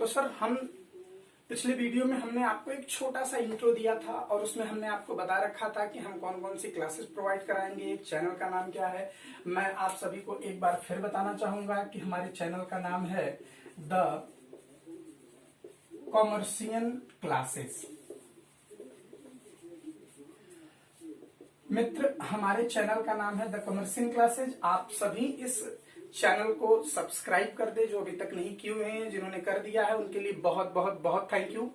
तो सर हम पिछले वीडियो में हमने आपको एक छोटा सा इंट्रो दिया था और उसमें हमने आपको बता रखा था कि हम कौन कौन सी क्लासेस प्रोवाइड कराएंगे, चैनल का नाम क्या है। मैं आप सभी को एक बार फिर बताना चाहूंगा कि हमारे चैनल का नाम है द कॉमर्शियल क्लासेस। मित्र, हमारे चैनल का नाम है द कॉमर्शियल क्लासेज। आप सभी इस चैनल को सब्सक्राइब कर दे जो अभी तक नहीं किए हुए हैं। जिन्होंने कर दिया है उनके लिए बहुत बहुत बहुत थैंक यू।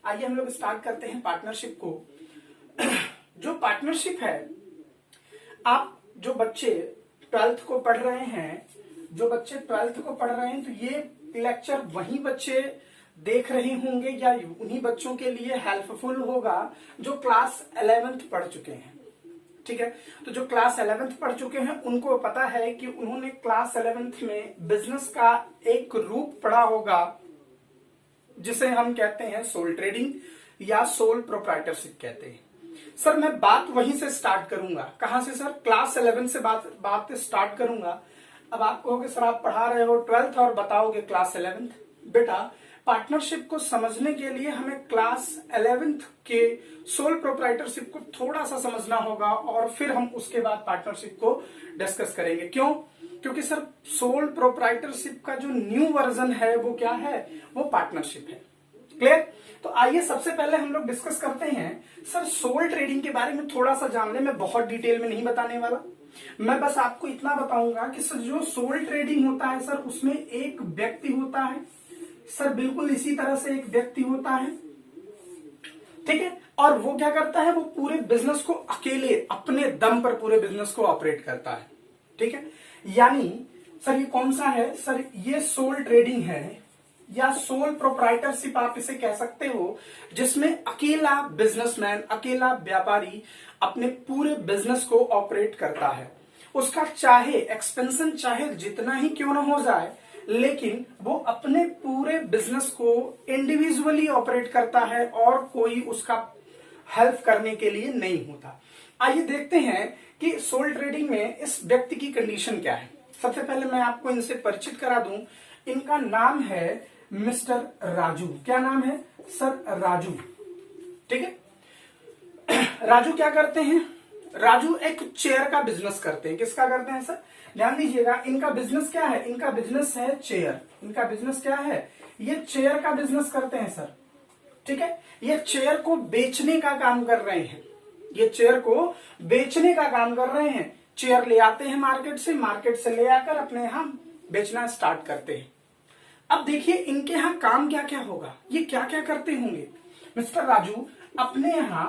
आइए हम लोग स्टार्ट करते हैं पार्टनरशिप को। जो पार्टनरशिप है, आप जो बच्चे 12th को पढ़ रहे हैं, तो ये लेक्चर वही बच्चे देख रहे होंगे या उन्हीं बच्चों के लिए हेल्पफुल होगा जो क्लास 11th पढ़ चुके हैं। ठीक है, तो जो क्लास 11th पढ़ चुके हैं उनको पता है कि उन्होंने क्लास 11th में बिजनेस का एक रूप पढ़ा होगा जिसे हम कहते हैं सोल ट्रेडिंग या सोल प्रोप्राइटरशिप कहते हैं। सर मैं बात वहीं से स्टार्ट करूंगा। कहां से सर? क्लास 11 से बात स्टार्ट करूंगा। अब आप कहोगे सर आप पढ़ा रहे हो 12th और बताओगे क्लास 11th। बेटा, पार्टनरशिप को समझने के लिए हमें क्लास 11th के सोल प्रोप्राइटरशिप को थोड़ा सा समझना होगा और फिर हम उसके बाद पार्टनरशिप को डिस्कस करेंगे। क्यों? क्योंकि सर सोल प्रोप्राइटरशिप का जो न्यू वर्जन है वो क्या है? वो पार्टनरशिप है। क्लियर? तो आइए सबसे पहले हम लोग डिस्कस करते हैं सर सोल ट्रेडिंग के बारे में थोड़ा सा जान ले। मैं बहुत डिटेल में नहीं बताने वाला, मैं बस आपको इतना बताऊंगा कि सर जो सोल ट्रेडिंग होता है सर उसमें एक व्यक्ति होता है। सर बिल्कुल इसी तरह से एक व्यक्ति होता है, ठीक है, और वो क्या करता है? वो पूरे बिजनेस को अकेले अपने दम पर पूरे बिजनेस को ऑपरेट करता है। ठीक है, यानी सर ये कौन सा है? सर ये सोल ट्रेडिंग है या सोल प्रोप्राइटरशिप आप इसे कह सकते हो, जिसमें अकेला बिजनेसमैन, अकेला व्यापारी अपने पूरे बिजनेस को ऑपरेट करता है। उसका चाहे एक्सपेंशन चाहे जितना ही क्यों ना हो जाए, लेकिन वो अपने पूरे बिजनेस को इंडिविजुअली ऑपरेट करता है और कोई उसका हेल्प करने के लिए नहीं होता। आइए देखते हैं कि सोल ट्रेडिंग में इस व्यक्ति की कंडीशन क्या है। सबसे पहले मैं आपको इनसे परिचित करा दूं। इनका नाम है मिस्टर राजू। क्या नाम है? सर राजू। ठीक है, राजू क्या करते हैं? राजू एक चेयर का बिजनेस करते हैं। किसका करते हैं सर? ध्यान दीजिएगा, इनका बिजनेस क्या है? इनका बिजनेस है चेयर। इनका बिजनेस क्या है? ये चेयर का बिजनेस करते हैं सर। ठीक है, ये चेयर को बेचने का काम कर रहे हैं। ये चेयर को बेचने का काम कर रहे हैं। चेयर ले आते हैं मार्केट से ले आकर अपने यहां बेचना स्टार्ट करते हैं। अब देखिए इनके यहां काम क्या क्या होगा, ये क्या क्या करते होंगे। मिस्टर राजू अपने यहां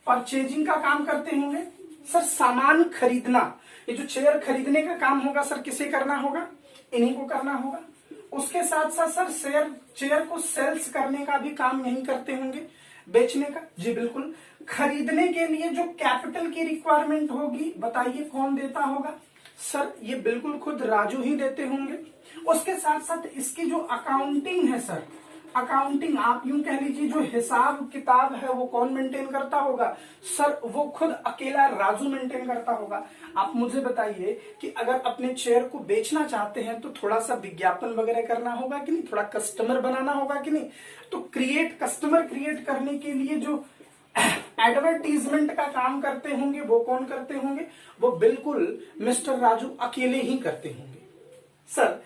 परचेजिंग का काम करते होंगे। सर सामान खरीदना, ये जो चेयर खरीदने का काम होगा सर किसे करना होगा? इन्हीं को करना होगा। उसके साथ साथ सर चेयर को सेल्स करने का भी काम यही करते होंगे, बेचने का। जी बिल्कुल। खरीदने के लिए जो कैपिटल की रिक्वायरमेंट होगी, बताइए कौन देता होगा? सर ये बिल्कुल खुद राजू ही देते होंगे। उसके साथ साथ इसकी जो अकाउंटिंग है सर, अकाउंटिंग आप यूं कह लीजिए, जो हिसाब किताब है वो कौन मेंटेन करता होगा? सर वो खुद अकेला राजू मेंटेन करता होगा। आप मुझे बताइए कि अगर अपने चेयर को बेचना चाहते हैं तो थोड़ा सा विज्ञापन वगैरह करना होगा कि नहीं? थोड़ा कस्टमर बनाना होगा कि नहीं? तो कस्टमर क्रिएट करने के लिए जो एडवर्टीजमेंट का काम करते होंगे वो कौन करते होंगे? वो बिल्कुल मिस्टर राजू अकेले ही करते होंगे। सर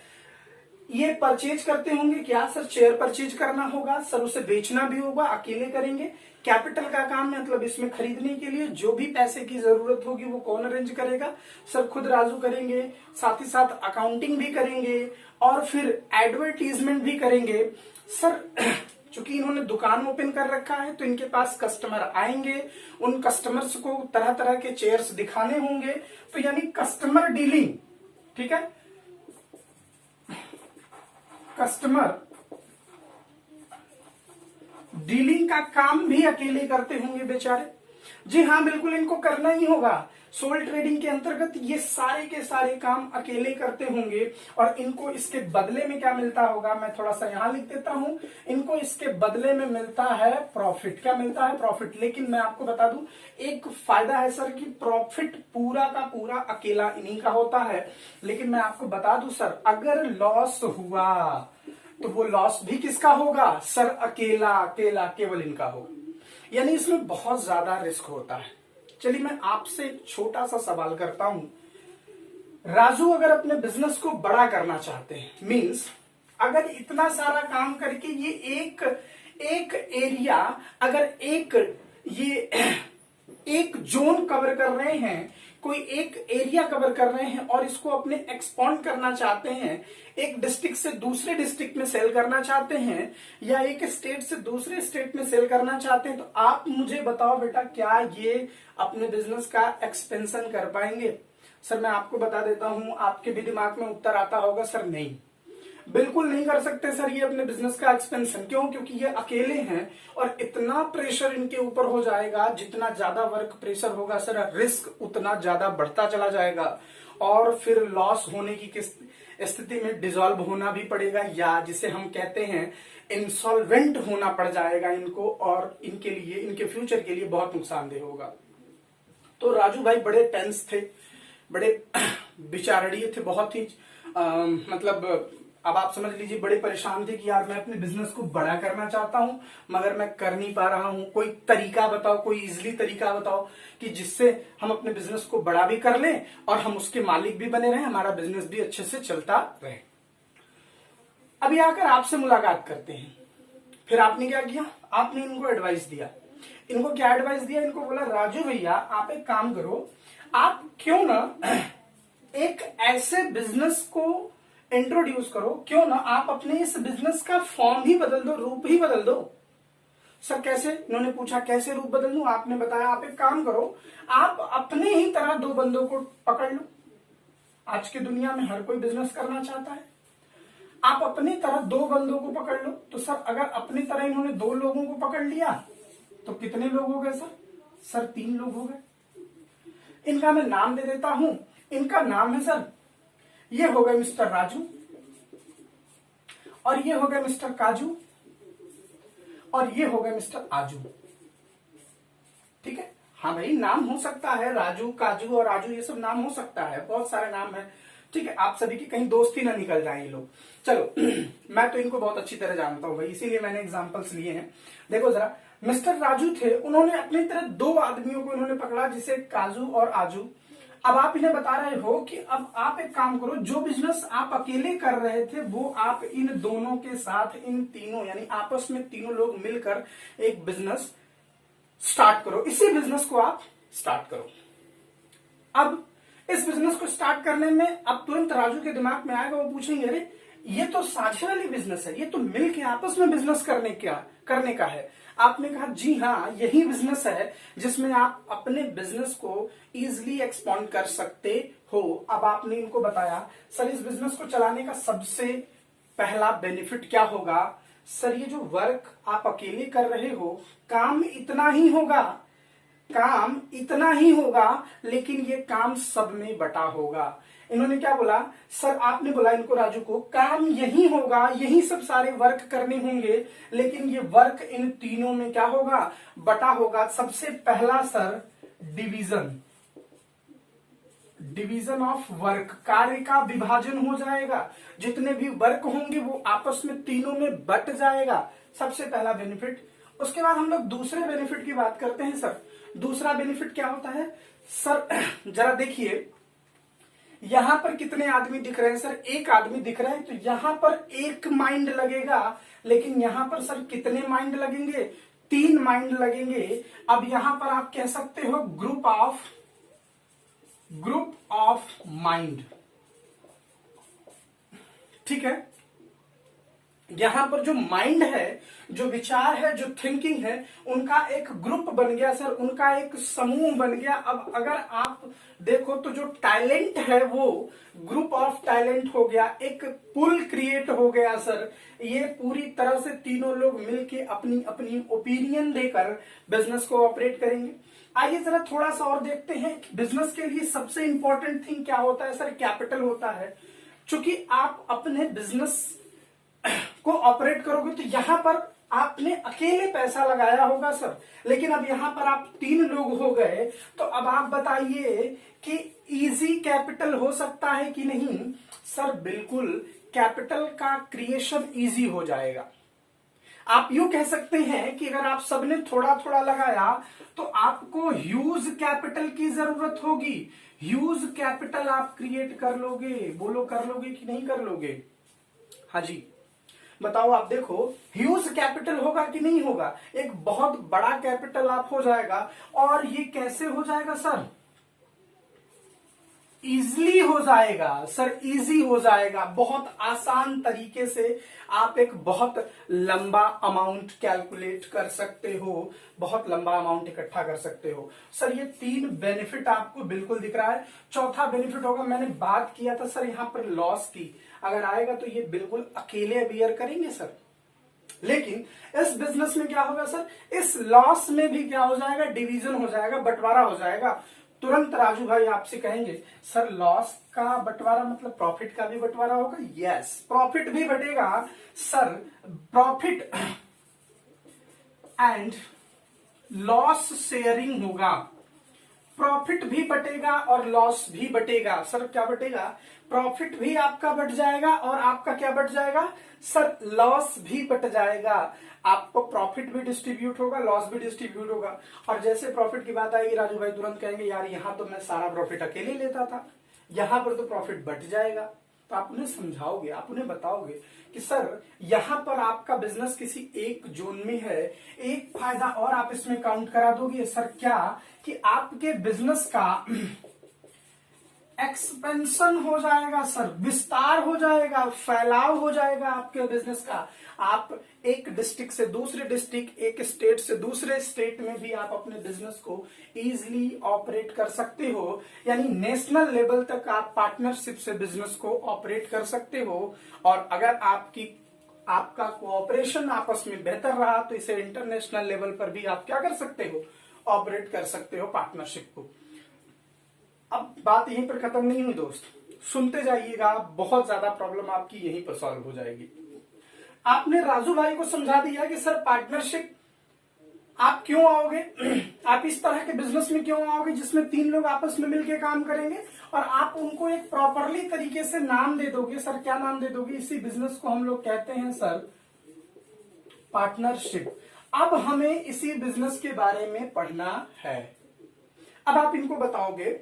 ये परचेज करते होंगे क्या? सर चेयर परचेज करना होगा, सर उसे बेचना भी होगा, अकेले करेंगे। कैपिटल का काम मतलब इसमें खरीदने के लिए जो भी पैसे की जरूरत होगी वो कौन अरेंज करेगा? सर खुद राजू करेंगे। साथ ही साथ अकाउंटिंग भी करेंगे और फिर एडवर्टीजमेंट भी करेंगे। सर चूंकि इन्होंने दुकान ओपन कर रखा है तो इनके पास कस्टमर आएंगे, उन कस्टमर्स को तरह तरह के चेयर्स दिखाने होंगे, तो यानी कस्टमर डीलिंग। ठीक है, कस्टमर डीलिंग का काम भी अकेले करते होंगे बेचारे। जी हाँ बिल्कुल, इनको करना ही होगा। सोल ट्रेडिंग के अंतर्गत ये सारे के सारे काम अकेले करते होंगे और इनको इसके बदले में क्या मिलता होगा, मैं थोड़ा सा यहां लिख देता हूं, इनको इसके बदले में मिलता है प्रॉफिट। क्या मिलता है? प्रॉफिट। लेकिन मैं आपको बता दूं एक फायदा है सर कि प्रॉफिट पूरा का पूरा अकेला इन्हीं का होता है। लेकिन मैं आपको बता दूं सर, अगर लॉस हुआ तो वो लॉस भी किसका होगा सर? अकेला अकेला केवल इनका होगा। यानी इसमें बहुत ज्यादा रिस्क होता है। चलिए मैं आपसे एक छोटा सा सवाल करता हूं, राजू अगर अपने बिजनेस को बड़ा करना चाहते हैं, मींस अगर इतना सारा काम करके ये एक एरिया, अगर एक जोन कवर कर रहे हैं, कोई एक एरिया कवर कर रहे हैं और इसको अपने एक्सपांड करना चाहते हैं, एक डिस्ट्रिक्ट से दूसरे डिस्ट्रिक्ट में सेल करना चाहते हैं या एक स्टेट से दूसरे स्टेट में सेल करना चाहते हैं, तो आप मुझे बताओ बेटा क्या ये अपने बिजनेस का एक्सपेंशन कर पाएंगे? सर मैं आपको बता देता हूं, आपके भी दिमाग में उत्तर आता होगा सर नहीं, बिल्कुल नहीं कर सकते सर ये अपने बिजनेस का एक्सपेंशन। क्यों? क्योंकि ये अकेले हैं और इतना प्रेशर इनके ऊपर हो जाएगा, जितना ज्यादा वर्क प्रेशर होगा सर रिस्क उतना ज्यादा बढ़ता चला जाएगा और फिर लॉस होने की स्थिति में डिसॉल्व होना भी पड़ेगा, या जिसे हम कहते हैं इंसॉल्वेंट होना पड़ जाएगा इनको, और इनके लिए, इनके फ्यूचर के लिए बहुत नुकसानदेह होगा। तो राजू भाई बड़े टेंस थे, बड़े बिचारड़िए थे, बहुत ही मतलब अब आप समझ लीजिए बड़े परेशान थे कि यार मैं अपने बिजनेस को बड़ा करना चाहता हूं मगर मैं कर नहीं पा रहा हूं, कोई तरीका बताओ, कोई इजीली तरीका बताओ कि जिससे हम अपने बिजनेस को बड़ा भी कर लें और हम उसके मालिक भी बने रहें, हमारा बिजनेस भी अच्छे से चलता रहे। अभी आकर आपसे मुलाकात करते हैं। फिर आपने क्या किया? आपने इनको एडवाइस दिया। इनको क्या एडवाइस दिया? इनको बोला राजू भैया आप एक काम करो, आप क्यों ना एक ऐसे बिजनेस को इंट्रोड्यूस करो, क्यों ना आप अपने इस बिजनेस का फॉर्म ही बदल दो, रूप ही बदल दो। सर कैसे? इन्होंने पूछा कैसे रूप बदल दूं? आपने बताया आप एक काम करो, आप अपने ही तरह दो बंदों को पकड़ लो। आज की दुनिया में हर कोई बिजनेस करना चाहता है, आप अपनी तरह दो बंदों को पकड़ लो। तो सर अगर अपनी तरह इन्होंने दो लोगों को पकड़ लिया तो कितने लोग हो गए सर? सर 3 लोग हो गए। इनका मैं नाम दे देता हूं, इनका नाम है सर, ये हो गए मिस्टर राजू और ये हो गए मिस्टर काजू और ये हो गए मिस्टर आजू। ठीक है? हाँ भाई नाम हो सकता है, राजू, काजू और आजू ये सब नाम हो सकता है, बहुत सारे नाम है। ठीक है? आप सभी की कहीं दोस्ती ना निकल जाए ये लोग। चलो मैं तो इनको बहुत अच्छी तरह जानता हूं भाई, इसीलिए मैंने एग्जांपल्स लिए हैं। देखो जरा, मिस्टर राजू थे, उन्होंने अपनी तरह 2 आदमियों को इन्होंने पकड़ा, जिसे काजू और आजू। अब आप इन्हें बता रहे हो कि अब आप एक काम करो, जो बिजनेस आप अकेले कर रहे थे वो आप इन दोनों के साथ, इन तीनों यानी आपस में तीनों लोग मिलकर एक बिजनेस स्टार्ट करो, इसी बिजनेस को आप स्टार्ट करो। अब इस बिजनेस को स्टार्ट करने में अब तुरंत राजू के दिमाग में आएगा, वो पूछेंगे अरे ये तो साझे वाली बिजनेस है, ये तो मिलके आपस में बिजनेस करने का है। आपने कहा जी हाँ यही बिजनेस है जिसमें आप अपने बिजनेस को इजीली एक्सपांड कर सकते हो। अब आपने इनको बताया सर इस बिजनेस को चलाने का सबसे पहला बेनिफिट क्या होगा? सर ये जो वर्क आप अकेले कर रहे हो, काम इतना ही होगा लेकिन ये काम सब में बटा होगा। इन्होंने क्या बोला? सर आपने बोला इनको, राजू को, काम यही होगा, यही सब सारे वर्क करने होंगे लेकिन ये वर्क इन तीनों में क्या होगा? बटा होगा। सबसे पहला सर डिवीजन ऑफ वर्क, कार्य का विभाजन हो जाएगा, जितने भी वर्क होंगे वो आपस में तीनों में बट जाएगा, सबसे पहला बेनिफिट। उसके बाद हम लोग दूसरे बेनिफिट की बात करते हैं। सर दूसरा बेनिफिट क्या होता है? सर जरा देखिए यहां पर कितने आदमी दिख रहे हैं? सर एक आदमी दिख रहा है, तो यहां पर एक माइंड लगेगा, लेकिन यहां पर सर कितने माइंड लगेंगे? 3 माइंड लगेंगे। अब यहां पर आप कह सकते हो ग्रुप ऑफ माइंड। ठीक है? यहां पर जो माइंड है, जो विचार है, जो थिंकिंग है, उनका एक ग्रुप बन गया सर, उनका एक समूह बन गया। अब अगर आप देखो तो जो टैलेंट है वो ग्रुप ऑफ टैलेंट हो गया, एक पुल क्रिएट हो गया सर। ये पूरी तरह से तीनों लोग मिलके अपनी अपनी ओपिनियन देकर बिजनेस को ऑपरेट करेंगे। आइए जरा थोड़ा सा और देखते हैं कि बिजनेस के लिए सबसे इंपॉर्टेंट थिंग क्या होता है सर, कैपिटल होता है। चूंकि आप अपने बिजनेस को ऑपरेट करोगे तो यहां पर आपने अकेले पैसा लगाया होगा सर, लेकिन अब यहां पर आप 3 लोग हो गए, तो अब आप बताइए कि इजी कैपिटल हो सकता है कि नहीं सर? बिल्कुल, कैपिटल का क्रिएशन इजी हो जाएगा। आप यूं कह सकते हैं कि अगर आप सबने थोड़ा थोड़ा लगाया तो आपको ह्यूज कैपिटल की जरूरत होगी। ह्यूज कैपिटल आप क्रिएट कर लोगे, बोलो कर लोगे कि नहीं कर लोगे? हाँ जी, बताओ। आप देखो, ह्यूज कैपिटल होगा कि नहीं होगा? एक बहुत बड़ा कैपिटल आप हो जाएगा। और ये कैसे हो जाएगा सर? इजली हो जाएगा सर, इजी हो जाएगा। बहुत आसान तरीके से आप एक बहुत लंबा अमाउंट कैलकुलेट कर सकते हो, बहुत लंबा अमाउंट इकट्ठा कर सकते हो सर। ये 3 बेनिफिट आपको बिल्कुल दिख रहा है। चौथा बेनिफिट होगा, मैंने बात किया था सर यहां पर लॉस की, अगर आएगा तो ये बिल्कुल अकेले बियर करेंगे सर। लेकिन इस बिजनेस में क्या होगा सर? इस लॉस में भी क्या हो जाएगा? डिवीजन हो जाएगा, बंटवारा हो जाएगा। तुरंत राजू भाई आपसे कहेंगे सर लॉस का बंटवारा मतलब प्रॉफिट का भी बंटवारा होगा? यस, प्रॉफिट भी बटेगा sir. Profit and loss sharing होगा। प्रॉफिट भी बटेगा और लॉस भी बटेगा सर। क्या बटेगा? प्रॉफिट भी आपका बट जाएगा और आपका क्या बट जाएगा सर? लॉस भी बट जाएगा। आपको प्रॉफिट भी डिस्ट्रीब्यूट होगा, लॉस भी डिस्ट्रीब्यूट होगा। और जैसे प्रॉफिट की बात आएगी राजू भाई तुरंत कहेंगे यार यहां तो मैं सारा प्रॉफिट अकेले लेता था, यहां पर तो प्रॉफिट बट जाएगा। तो आप उन्हें समझाओगे, आप उन्हें बताओगे कि सर यहां पर आपका बिजनेस किसी एक जोन में है। एक फायदा और आप इसमें काउंट करा दोगे सर, क्या कि आपके बिजनेस का एक्सपेंशन हो जाएगा सर, विस्तार हो जाएगा, फैलाव हो जाएगा आपके बिजनेस का। आप एक डिस्ट्रिक्ट से दूसरे डिस्ट्रिक्ट, एक स्टेट से दूसरे स्टेट में भी आप अपने बिजनेस को इजीली ऑपरेट कर सकते हो। यानी नेशनल लेवल तक आप पार्टनरशिप से बिजनेस को ऑपरेट कर सकते हो। और अगर आपका कोऑपरेशन आपस में बेहतर रहा तो इसे इंटरनेशनल लेवल पर भी आप क्या कर सकते हो? ऑपरेट कर सकते हो पार्टनरशिप को। अब बात यहीं पर खत्म नहीं हुई दोस्त, सुनते जाइएगा, बहुत ज्यादा प्रॉब्लम आपकी यहीं पर सॉल्व हो जाएगी। आपने राजू भाई को समझा दिया कि सर पार्टनरशिप आप क्यों आओगे, आप इस तरह के बिजनेस में क्यों आओगे जिसमें 3 लोग आपस में मिलकर काम करेंगे, और आप उनको एक प्रॉपरली तरीके से नाम दे दोगे। सर क्या नाम दे दोगे? इसी बिजनेस को हम लोग कहते हैं सर पार्टनरशिप। अब हमें इसी बिजनेस के बारे में पढ़ना है। अब आप इनको बताओगे,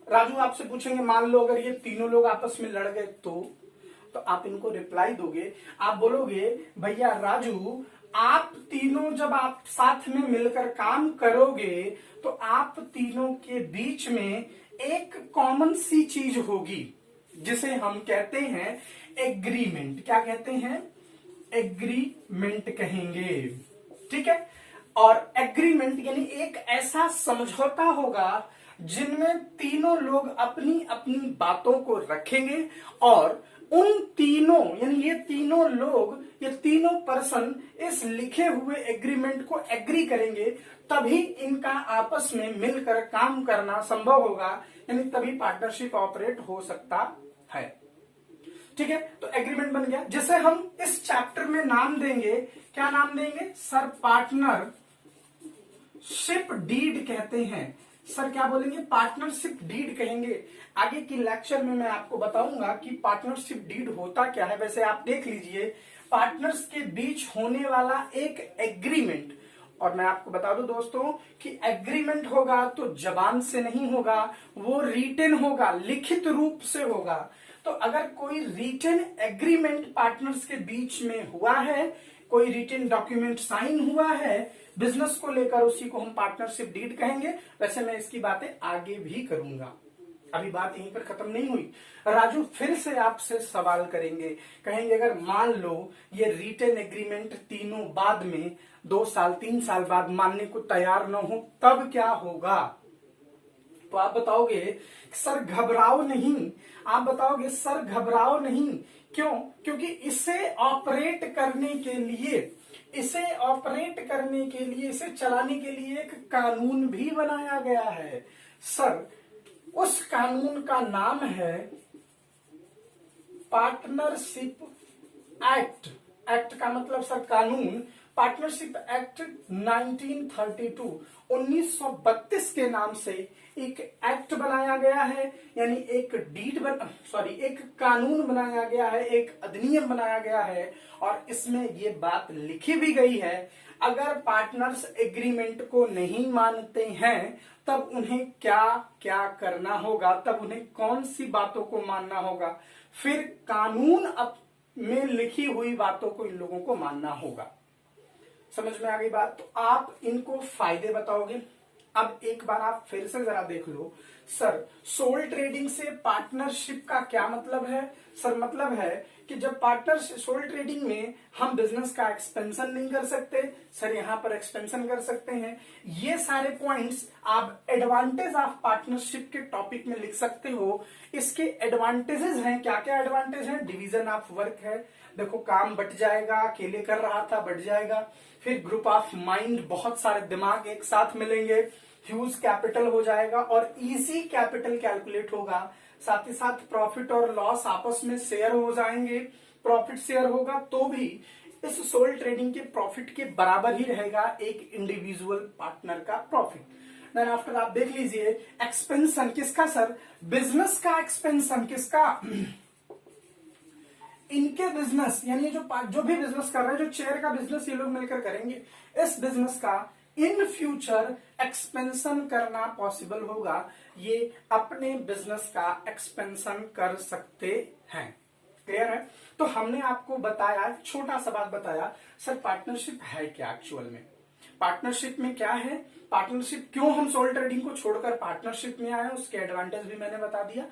राजू आपसे पूछेंगे मान लो अगर ये 3 लोग आपस में लड़ गए तो आप इनको रिप्लाई दोगे, आप बोलोगे भैया राजू आप तीनों जब आप साथ में मिलकर काम करोगे तो आप तीनों के बीच में एक कॉमन सी चीज होगी जिसे हम कहते हैं एग्रीमेंट। क्या कहते हैं? एग्रीमेंट कहेंगे, ठीक है। और एग्रीमेंट यानी एक ऐसा समझौता होगा जिनमें तीनों लोग अपनी अपनी बातों को रखेंगे और उन तीनों यानी ये तीनों लोग, ये तीनों पर्सन इस लिखे हुए एग्रीमेंट को एग्री करेंगे, तभी इनका आपस में मिलकर काम करना संभव होगा, यानी तभी पार्टनरशिप ऑपरेट हो सकता है। ठीक है, तो एग्रीमेंट बन गया जिसे हम इस चैप्टर में नाम देंगे, क्या नाम देंगे सर? पार्टनरशिप डीड कहते हैं। सर क्या बोलेंगे? पार्टनरशिप डीड कहेंगे। आगे की लेक्चर में मैं आपको बताऊंगा कि पार्टनरशिप डीड होता क्या है। वैसे आप देख लीजिए, पार्टनर्स के बीच होने वाला एक एग्रीमेंट, और मैं आपको बता दूं दोस्तों कि एग्रीमेंट होगा तो जबान से नहीं होगा, वो रिटन होगा, लिखित रूप से होगा। तो अगर कोई रिटन एग्रीमेंट पार्टनर्स के बीच में हुआ है, कोई रिटन डॉक्यूमेंट साइन हुआ है बिजनेस को लेकर, उसी को हम पार्टनरशिप डीड कहेंगे। वैसे मैं इसकी बातें आगे भी करूंगा। अभी बात यहीं पर खत्म नहीं हुई। राजू फिर से आपसे सवाल करेंगे, कहेंगे अगर मान लो ये रिटेन एग्रीमेंट तीनों बाद में 2 साल 3 साल बाद मानने को तैयार न हो तब क्या होगा? तो आप बताओगे सर घबराओ नहीं, आप बताओगे सर घबराओ नहीं। क्यों? क्योंकि इसे ऑपरेट करने के लिए, इसे चलाने के लिए एक कानून भी बनाया गया है सर। उस कानून का नाम है पार्टनरशिप एक्ट। एक्ट का मतलब सर कानून, पार्टनरशिप एक्ट 1932 के नाम से एक एक्ट बनाया गया है, यानी एक एक कानून बनाया गया है, एक अधिनियम बनाया गया है। और इसमें ये बात लिखी भी गई है, अगर पार्टनर्स एग्रीमेंट को नहीं मानते हैं तब उन्हें क्या क्या करना होगा, तब उन्हें कौन सी बातों को मानना होगा, फिर कानून में लिखी हुई बातों को इन लोगों को मानना होगा। समझ में आ गई बात? तो आप इनको फायदे बताओगे। अब एक बार आप फिर से जरा देख लो सर, सोल ट्रेडिंग से पार्टनरशिप का क्या मतलब है? सर मतलब है कि जब पार्टनरशिप, सोल ट्रेडिंग में हम बिजनेस का एक्सपेंशन नहीं कर सकते सर, यहां पर एक्सपेंशन कर सकते हैं। ये सारे पॉइंट्स आप एडवांटेज ऑफ पार्टनरशिप के टॉपिक में लिख सकते हो। इसके एडवांटेजेस हैं, क्या क्या एडवांटेज हैं? डिवीजन ऑफ वर्क है, देखो काम बट जाएगा, अकेले कर रहा था बट जाएगा। फिर ग्रुप ऑफ माइंड, बहुत सारे दिमाग एक साथ मिलेंगे, ह्यूज कैपिटल हो जाएगा और इजी कैपिटल कैलकुलेट होगा। साथ ही साथ प्रॉफिट और लॉस आपस में शेयर हो जाएंगे, प्रॉफिट शेयर होगा तो भी इस सोल ट्रेडिंग के प्रॉफिट के बराबर ही रहेगा एक इंडिविजुअल पार्टनर का प्रॉफिट। देन आफ्टर आप देख लीजिए एक्सपेंशन किसका सर? बिजनेस का एक्सपेंशन किसका? इनके बिजनेस, यानी जो भी बिजनेस कर रहे हैं, जो चेयर का बिजनेस ये लोग मिलकर करेंगे, इस बिजनेस का इन फ्यूचर एक्सपेंशन करना पॉसिबल होगा। ये अपने बिजनेस का एक्सपेंशन कर सकते हैं। क्लियर है? तो हमने आपको बताया, छोटा सा बात बताया सर पार्टनरशिप है क्या एक्चुअल में, पार्टनरशिप में क्या है, पार्टनरशिप क्यों हम सोल ट्रेडिंग को छोड़कर पार्टनरशिप में आए, उसके एडवांटेज भी मैंने बता दिया।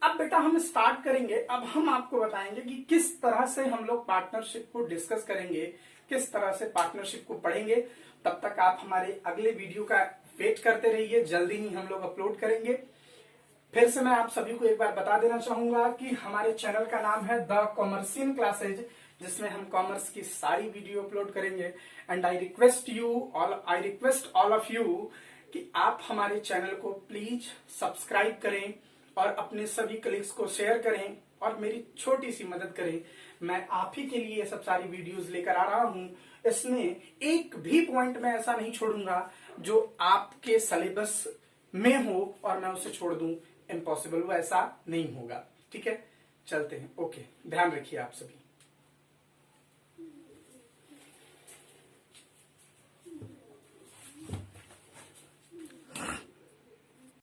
अब बेटा हम स्टार्ट करेंगे, अब हम आपको बताएंगे कि किस तरह से हम लोग पार्टनरशिप को डिस्कस करेंगे, किस तरह से पार्टनरशिप को पढ़ेंगे। तब तक आप हमारे अगले वीडियो का वेट करते रहिए, जल्दी ही हम लोग अपलोड करेंगे। फिर से मैं आप सभी को एक बार बता देना चाहूंगा कि हमारे चैनल का नाम है द कॉमर्सियन क्लासेज, जिसमें हम कॉमर्स की सारी वीडियो अपलोड करेंगे। And I request all of you कि आप हमारे चैनल को प्लीज सब्सक्राइब करें और अपने सभी कलीग्स को शेयर करें और मेरी छोटी सी मदद करें। मैं आप ही के लिए ये सब सारी वीडियोस लेकर आ रहा हूं। इसमें एक भी पॉइंट मैं ऐसा नहीं छोड़ूंगा जो आपके सिलेबस में हो और मैं उसे छोड़ दूं, इम्पॉसिबल, वो ऐसा नहीं होगा। ठीक है, चलते हैं। ओके, ध्यान रखिए आप सभी।